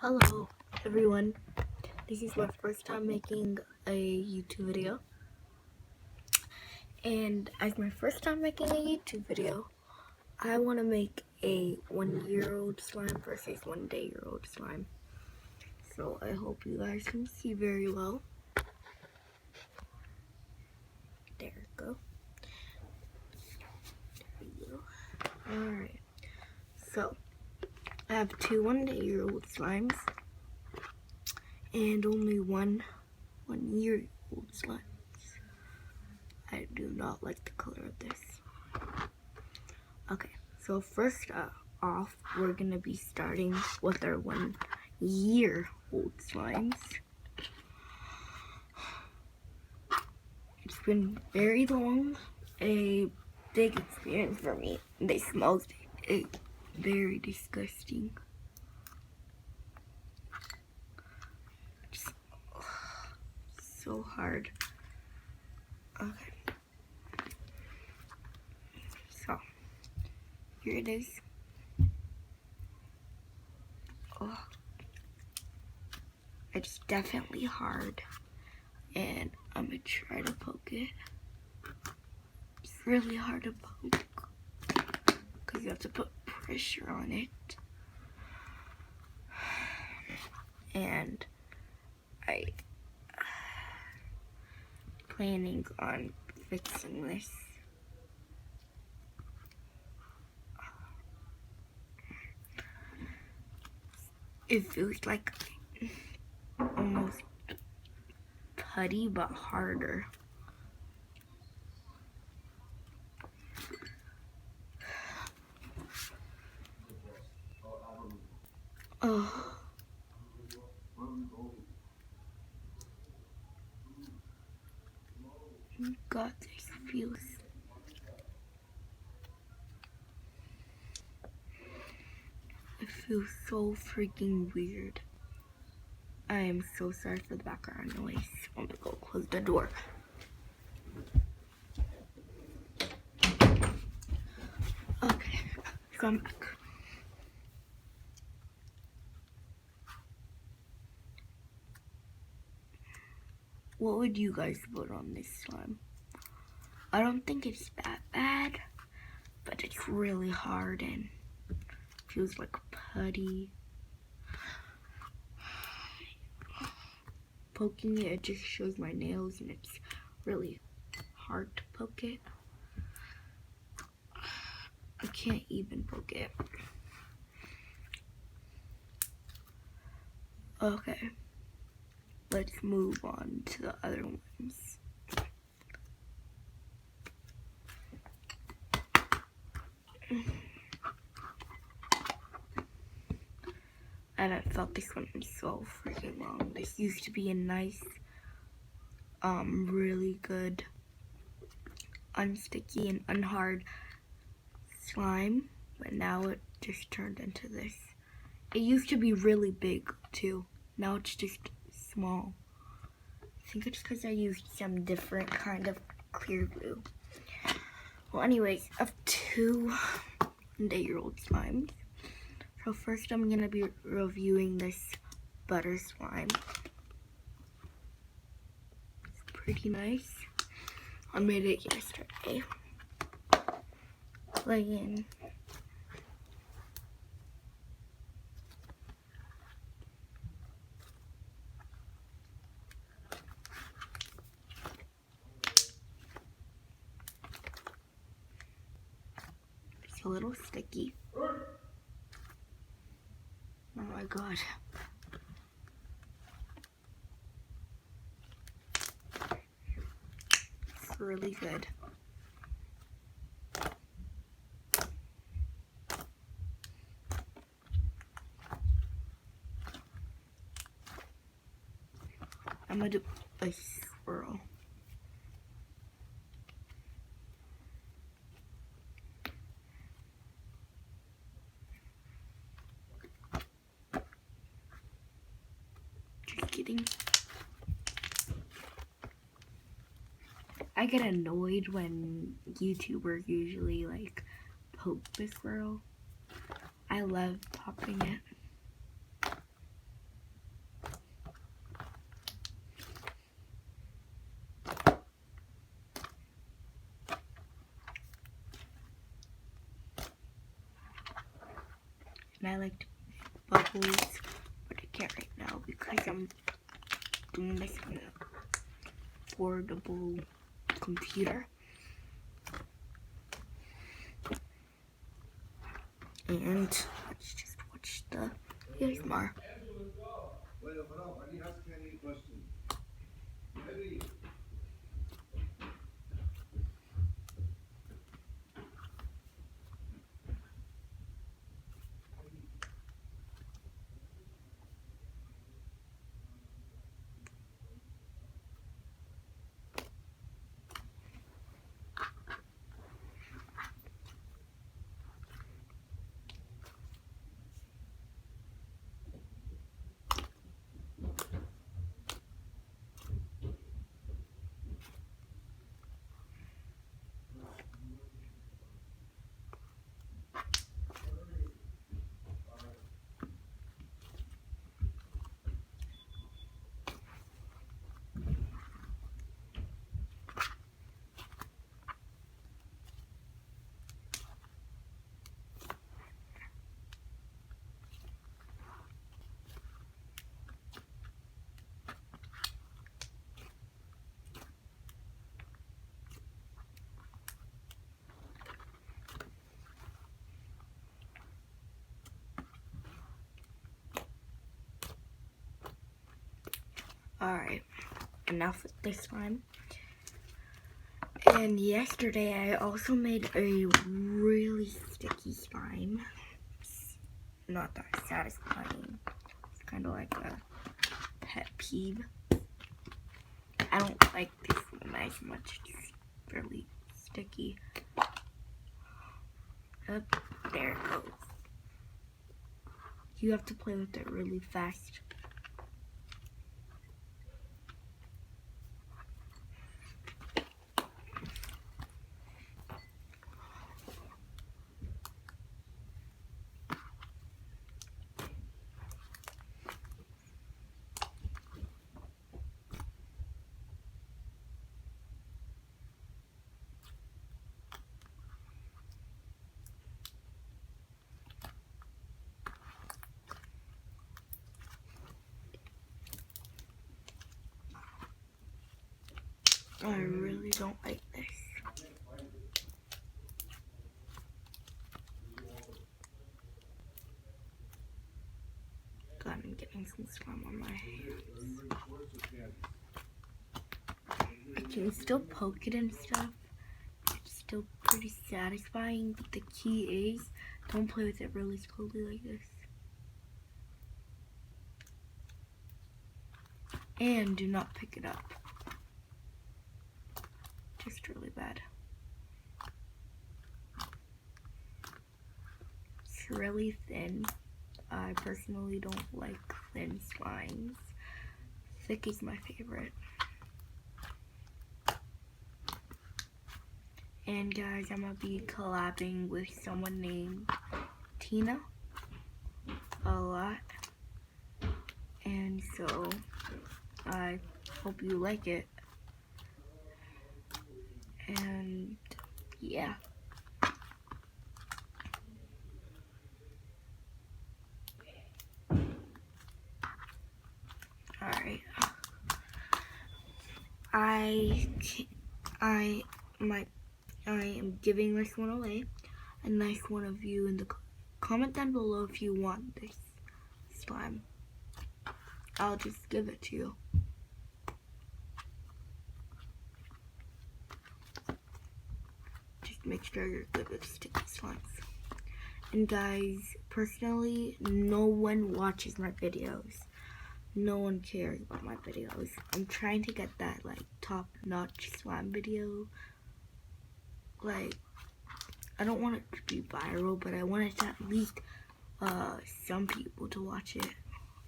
Hello everyone, this is my first time making a YouTube video, and as my first time making a YouTube video, I want to make a 1-year-old slime versus 1-day-old slime. So I hope you guys can see very well. There we go. Alright, so I have two 1-day-old slimes and only one 1-year-old slime. I do not like the color of this. Okay, so first off, we're gonna be starting with our 1-year-old slimes. It's been very long, a big experience for me. They smell very disgusting. Just, so hard. Okay. So, here it is. Oh, it's definitely hard, and I'm gonna try to poke it. It's really hard to poke because you have to put pressure on it, and I planning on fixing this. It feels like almost putty, but harder. Oh. God, this feels... It feels so freaking weird. I am so sorry for the background noise. I'm gonna go close the door. Okay, so I'm back. What would you guys put on this slime? I don't think it's that bad, but it's really hard and feels like putty. Poking it just shows my nails, and it's really hard to poke it. I can't even poke it. Okay, let's move on to the other ones. I haven't felt this one in so freaking long. This used to be a nice, really good, unsticky and unhard slime, but now it just turned into this. It used to be really big too. Now it's just small. I think it's because I used some different kind of clear glue. Well, anyways, I have two 1-day-old slimes. So first I'm gonna be reviewing this butter slime. It's pretty nice. I made it yesterday. Play in. It's a little sticky. Oh my god. It's really good. I'm gonna do a swirl. Just kidding. I get annoyed when YouTubers usually like poke the swirl. I love popping it. and I like to bubbles, but I can't right now because I'm doing this on a portable computer. And let's just watch the ASMR. Alright, enough with this slime. And yesterday I also made a really sticky slime. It's not that satisfying. It's kind of like a pet peeve. I don't like this one as much. It's really sticky. Up there it goes. You have to play with it really fast. I really don't like this. God, I'm getting some slime on my hands. I can still poke it and stuff. It's still pretty satisfying, but the key is don't play with it really slowly like this. And do not pick it up. Just really bad. It's really thin. I personally don't like thin slimes. Thick is my favorite. And guys, I'm gonna be collabing with someone named Tina a lot. And so I hope you like it. And yeah. Alright. I am giving this one away. A nice one of you in the comment down below if you want this slime. I'll just give it to you. Just make sure you're good with sticky slimes. And guys, personally, no one watches my videos. No one cares about my videos. I'm trying to get that like top-notch slime video. Like, I don't want it to be viral, but I want it to at least some people to watch it.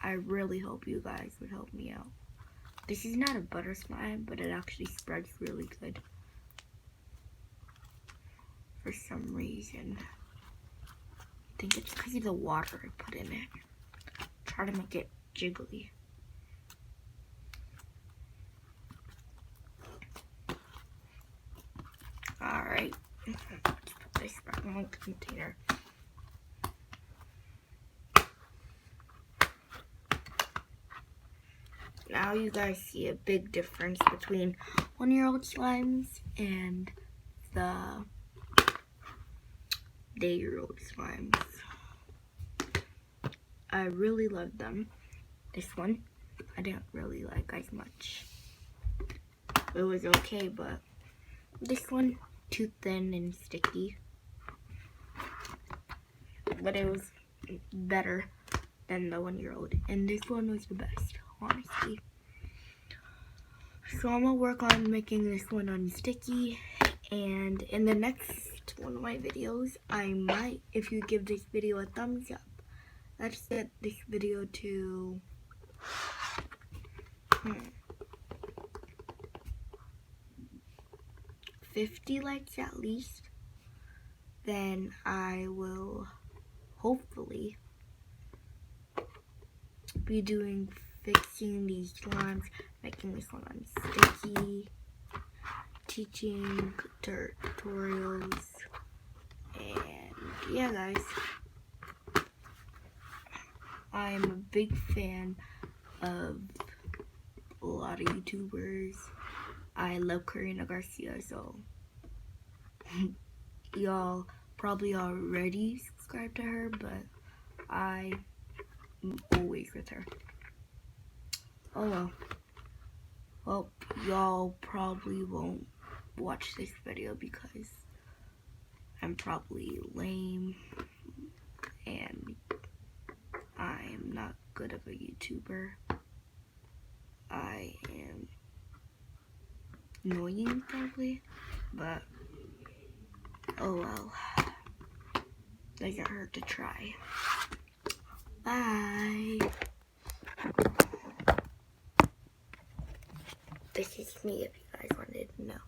I really hope you guys would help me out. This is not a butter slime, but it actually spreads really good. For some reason. I think it's because of the water I put in it. Try to make it jiggly. Alright. Let's put this back in my container. now you guys see a big difference between 1-year-old slimes and the day-year-old slimes. I really love them. This one, I didn't really like as much. It was okay, but this one, too thin and sticky. But it was better than the 1-year-old. And this one was the best, honestly. So I'm gonna work on making this one unsticky. And in the next one of my videos, I might, if you give this video a thumbs up, let's get this video to 50 likes at least, then I will hopefully be doing fixing these slimes, making this one unsticky, teaching tutorials, and yeah guys, I'm a big fan of a lot of YouTubers. I love Karina Garcia, so y'all probably already subscribed to her, but I'm always with her. Oh well. Well, y'all probably won't watch this video because I'm probably lame and I'm not good of a YouTuber. I am annoying probably, but oh well. Doesn't hurt to try. Bye. This is me if you guys wanted to know.